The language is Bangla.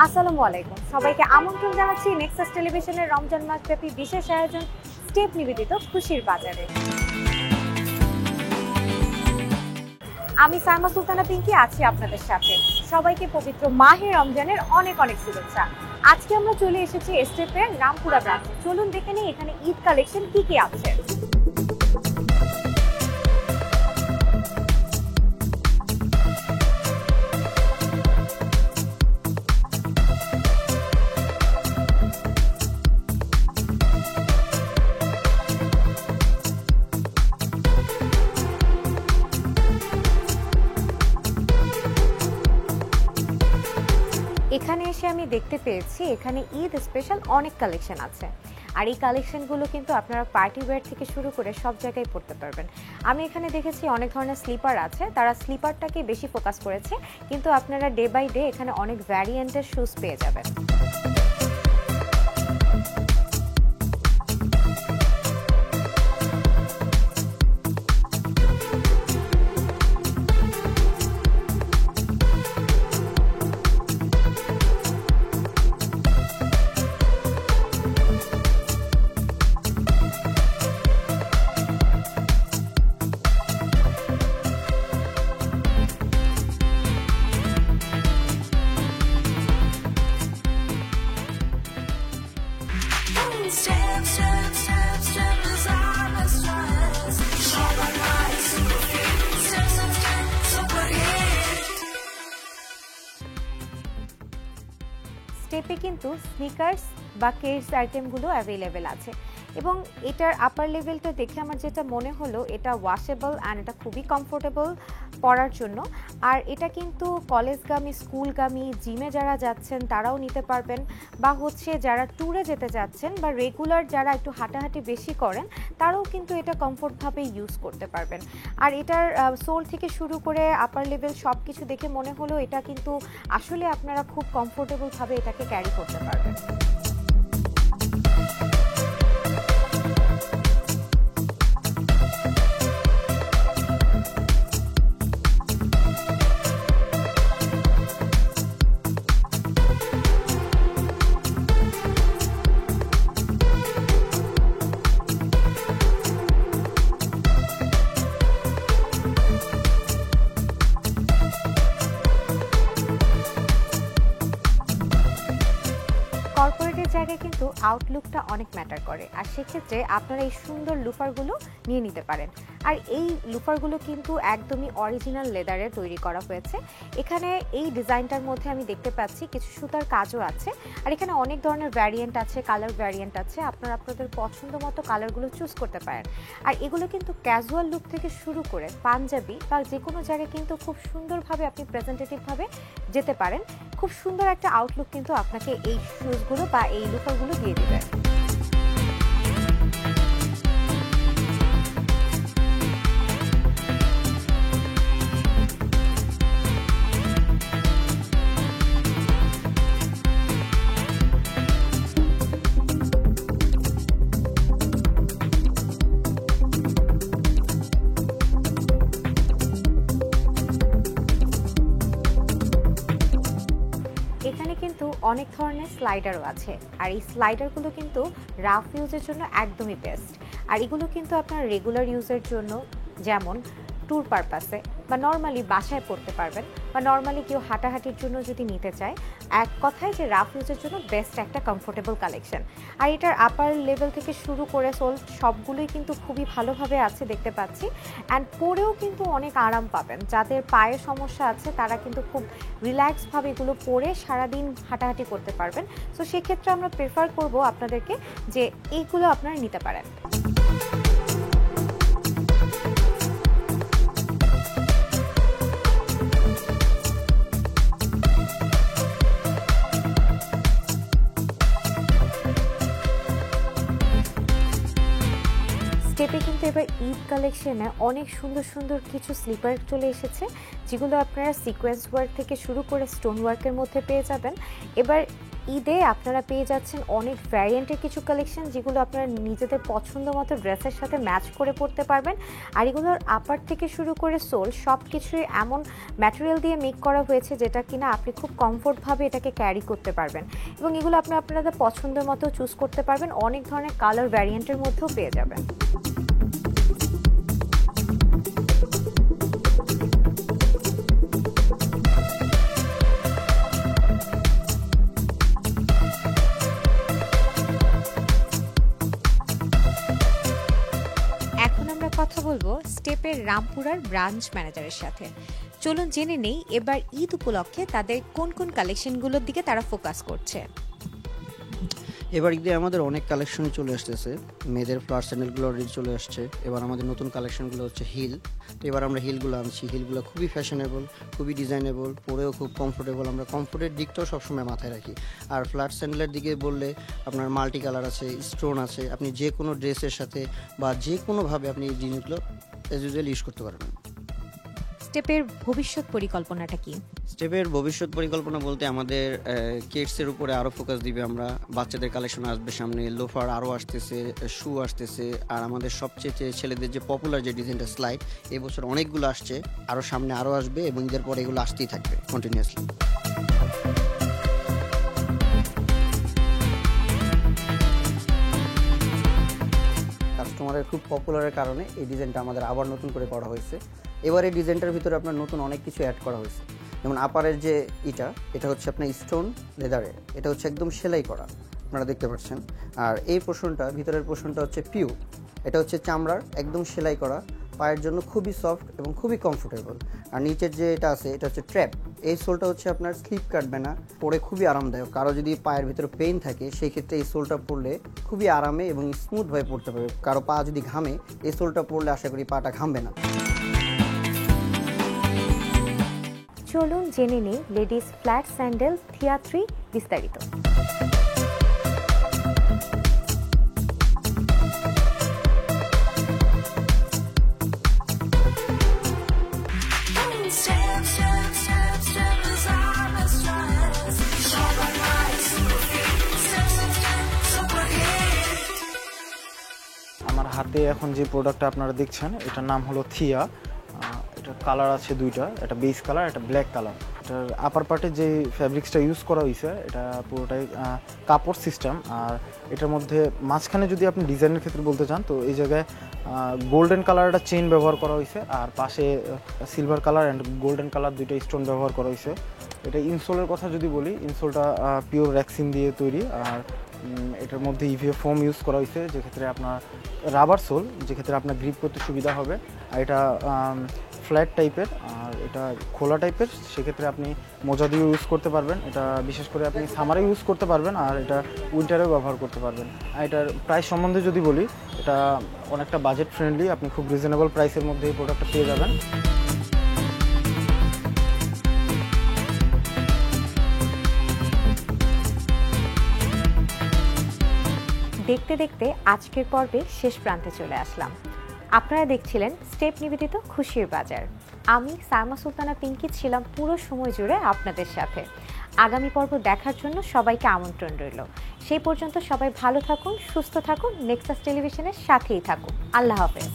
আসসালামু আলাইকুম, সবাইকে আমন্ত্রণ জানাচ্ছি নেক্সাস টেলিভিশনের রমজান মাসব্যাপী বিশেষ আয়োজন স্টেপ নিবেদিত খুশির বাজারে। আমি সাইমা সুলতানা পিঙ্কি আছি আপনাদের সাথে। সবাইকে পবিত্র মাহে রমজানের অনেক অনেক শুভেচ্ছা। আজকে আমরা চলে এসেছি স্টেপের রামপুরা ব্রাঞ্চে। চলুন দেখে নিই এখানে ঈদ কালেকশন কি কি আছে। এখানে এসে আমি দেখতে পেয়েছি এখানে ঈদ স্পেশাল অনেক কালেকশন আছে, আর এই কালেকশনগুলো কিন্তু আপনারা পার্টি ওয়্যার থেকে শুরু করে সব জায়গায় পরতে পারবেন। আমি এখানে দেখেছি অনেক ধরনের স্লিপার আছে, তারা স্লিপারটাকে বেশি ফোকাস করেছে, কিন্তু আপনারা ডে বাই ডে এখানে অনেক ভ্যারিয়েন্টের শুজ পেয়ে যাবেন। স্টেপে কিন্তু স্নিকার্স বা কেডস আইটেমগুলো অ্যাভেলেবেল আছে, এবং এটার আপার লেভেলটা দেখে আমার যেটা মনে হলো এটা ওয়াশেবল অ্যান্ড এটা খুবই কমফোর্টেবল পরার জন্য। আর এটা কিন্তু কলেজগামী, স্কুলগামী, জিমে যারা যাচ্ছেন তারাও নিতে পারবেন, বা হচ্ছে যারা ট্যুরে যেতে যাচ্ছেন বা রেগুলার যারা একটু হাঁটাহাঁটি বেশি করেন তারাও কিন্তু এটা কমফোর্টভাবে ইউজ করতে পারবেন। আর এটার সোল থেকে শুরু করে আপার লেভেল সব কিছু দেখে মনে হলো এটা কিন্তু আসলে আপনারা খুব কমফোর্টেবলভাবে এটাকে ক্যারি করতে পারবেন। কর্পোরেটের জায়গায় কিন্তু আউটলুকটা অনেক ম্যাটার করে, আর সেক্ষেত্রে আপনারা এই সুন্দর লুফারগুলো নিয়ে নিতে পারেন। আর এই লুফারগুলো কিন্তু একদমই অরিজিনাল লেদারে তৈরি করা হয়েছে। এখানে এই ডিজাইনটার মধ্যে আমি দেখতে পাচ্ছি কিছু সুতার কাজও আছে, আর এখানে অনেক ধরনের ভ্যারিয়েন্ট আছে, কালার ভ্যারিয়েন্ট আছে, আপনারা আপনাদের পছন্দ মতো কালারগুলো চুজ করতে পারেন। আর এগুলো কিন্তু ক্যাজুয়াল লুক থেকে শুরু করে পাঞ্জাবি বা যে কোনো জায়গায় কিন্তু খুব সুন্দরভাবে আপনি প্রেজেন্টেটিভভাবে যেতে পারেন। খুব সুন্দর একটা আউটলুক কিন্তু আপনাকে এই শুজগুলো বা এই লুফারগুলো দিয়ে দেবে। এখানে কিন্তু অনেক ধরনের স্লাইডারও আছে, আর এই স্লাইডারগুলো কিন্তু রাফ ইউজের জন্য একদমই বেস্ট। আর এগুলো কিন্তু আপনার রেগুলার ইউজের জন্য, যেমন ট্যুর পারপাসে বা নর্মালি বাসায় পড়তে পারবেন, বা নর্মালি কেউ হাঁটাহাঁটির জন্য যদি নিতে চায়, এক কথায় যে রাফ ইউজের জন্য বেস্ট একটা কমফোর্টেবল কালেকশন। আর এটার আপার লেভেল থেকে শুরু করে সোল সবগুলোই কিন্তু খুবই ভালোভাবে আছে দেখতে পাচ্ছি, অ্যান্ড পরেও কিন্তু অনেক আরাম পাবেন। যাদের পায়ের সমস্যা আছে তারা কিন্তু খুব রিল্যাক্সভাবে এগুলো পরে সারাদিন হাঁটাহাঁটি করতে পারবেন। সো সেক্ষেত্রে আমরা প্রেফার করব আপনাদেরকে যে এইগুলো আপনারা নিতে পারেন। স্টেপে কিন্তু এবার ঈদ কালেকশনে অনেক সুন্দর সুন্দর কিছু স্লিপার চলে এসেছে, যেগুলো আপনারা সিকোয়েন্স ওয়ার্ক থেকে শুরু করে স্টোন ওয়ার্কের মধ্যে পেয়ে যাবেন। এবার ঈদে আপনারা পেয়ে যাচ্ছেন অনেক ভ্যারিয়েন্টের কিছু কালেকশন, যেগুলো আপনারা নিজেদের পছন্দ মতো ড্রেসের সাথে ম্যাচ করে পরতে পারবেন। আর এগুলোর আপার থেকে শুরু করে সোল সব কিছুই এমন ম্যাটেরিয়াল দিয়ে মেক করা হয়েছে যেটা কিনা আপনি খুব কমফোর্টভাবে এটাকে ক্যারি করতে পারবেন, এবং এগুলো আপনি আপনাদের পছন্দের মতো চুজ করতে পারবেন। অনেক ধরনের কালার ভ্যারিয়েন্টের মধ্যেও পেয়ে যাবেন। এখন আমরা কথা বলবো স্টেপের রামপুরার ব্রাঞ্চ ম্যানেজারের সাথে। চলুন জেনে নেই এবার ঈদ উপলক্ষে তাদের কোন কোন কালেকশনগুলোর দিকে তারা ফোকাস করছে। এবার ঈদে আমাদের অনেক কালেকশনই চলে আসতেছে। মেয়েদের ফ্লাওয়ার স্যান্ডেলগুলো অলরেডি চলে আসছে। এবার আমাদের নতুন কালেকশনগুলো হচ্ছে হিল। তো এবার আমরা হিলগুলো আনছি। হিলগুলো খুবই ফ্যাশনেবল, খুবই ডিজাইনেবল, পরেও খুব কমফোর্টেবল। আমরা কমফোর্টের দিকটাও সবসময় মাথায় রাখি। আর ফ্ল্যাট স্যান্ডেলের দিকে বললে আপনার মাল্টি কালার আছে, স্টোন আছে, আপনি যে কোনো ড্রেসের সাথে বা যে কোনোভাবে আপনি এই জিনিসগুলো অ্যাজ ইউজুয়াল ইউজ করতে পারবেন। স্টেপের ভবিষ্যৎ পরিকল্পনাটা কি? স্টেপের ভবিষ্যৎ পরিকল্পনা বলতে আমাদের কিডসের উপরে আরও ফোকাস দিবে আমরা। বাচ্চাদের কালেকশন আসবে সামনে, লোফার আরও আসতেছে, শু আসতেছে। আর আমাদের সবচেয়ে ছেলেদের যে পপুলার যে ডিজাইনটা স্লাইড, এবছর অনেকগুলো আসছে, আরও সামনে আরও আসবে এবং ঈদের পরে এগুলো আসতেই থাকবে কন্টিনিউয়াসলি। কাস্টমারের খুব পপুলারের কারণে এই ডিজাইনটা আমাদের আবার নতুন করে করা হয়েছে। এবার এই ডিজাইনটার ভিতরে আপনার নতুন অনেক কিছু অ্যাড করা হয়েছে। যেমন আপারের যে এটা হচ্ছে আপনার স্টোন লেদারের, এটা হচ্ছে একদম সেলাই করা, আপনারা দেখতে পাচ্ছেন। আর এই পোর্শনটা, ভিতরের পোর্শনটা হচ্ছে পিওর, এটা হচ্ছে চামড়ার একদম সেলাই করা, পায়ের জন্য খুবই সফট এবং খুবই কমফোর্টেবল। আর নিচের যে এটা আছে এটা হচ্ছে ট্র্যাপ। এই সোলটা হচ্ছে আপনার স্লিপ কাটবে না, পরে খুবই আরামদায়ক। কারো যদি পায়ের ভিতরে পেইন থাকে সেই ক্ষেত্রে এই সোলটা পরলে খুবই আরামে এবং স্মুথভাবে পড়তে পারবে। কারো পা যদি ঘামে, এই সোলটা পরলে আশা করি পাটা ঘামবে না। চলুন জেনে নেই লেডিস ফ্ল্যাট স্যান্ডেল থিয়া 3 বিস্তারিত। আমার হাতে এখন যে প্রোডাক্টটা আপনারা দেখছেন এটার নাম হলো থিয়া। এটার কালার আছে দুইটা, একটা বেস কালার, একটা ব্ল্যাক কালার। এটার আপার পার্টে যে ফ্যাব্রিক্সটা ইউজ করা হয়েছে এটা পুরোটাই কাপড় সিস্টেম। আর এটার মধ্যে মাঝখানে যদি আপনি ডিজাইনের ক্ষেত্রে বলতে চান তো এই জায়গায় গোল্ডেন কালার একটা চেইন ব্যবহার করা হয়েছে, আর পাশে silver colour and golden colour দুইটা স্টোন ব্যবহার করা হয়েছে। এটা ইনসোলের কথা যদি বলি, ইনসোলটা পিওর র্যাক্সিন দিয়ে তৈরি। আর এটার মধ্যে ইভিএ ফোম ইউজ করা হয়েছে, যেক্ষেত্রে আপনার রাবার সোল, যেক্ষেত্রে আপনার গ্রিপ করতে সুবিধা হবে। আর এটা ফ্ল্যাট টাইপের, আর এটা খোলা টাইপের, সেক্ষেত্রে আপনি মোজা দিয়ে ইউজ করতে পারবেন। এটা বিশেষ করে আপনি সামারে ইউজ করতে পারবেন, আর এটা উইন্টারেও ব্যবহার করতে পারবেন। আর এটার প্রাইস সম্বন্ধে যদি বলি, এটা অনেকটা বাজেট ফ্রেন্ডলি, আপনি খুব রিজনেবল প্রাইসের মধ্যে এই প্রোডাক্টটা পেয়ে যাবেন। দেখতে দেখতে আজকের পর্বে শেষ প্রান্তে চলে আসলাম। আপনারা দেখছিলেন স্টেপ নিবেদিত খুশির বাজার। আমি সাইমা সুলতানা পিঙ্কি ছিলাম পুরো সময় জুড়ে আপনাদের সাথে। আগামী পর্ব দেখার জন্য সবাইকে আমন্ত্রণ রইল। সেই পর্যন্ত সবাই ভালো থাকুন, সুস্থ থাকুন, নেক্সাস টেলিভিশনের সাথেই থাকুন। আল্লাহ হাফেজ।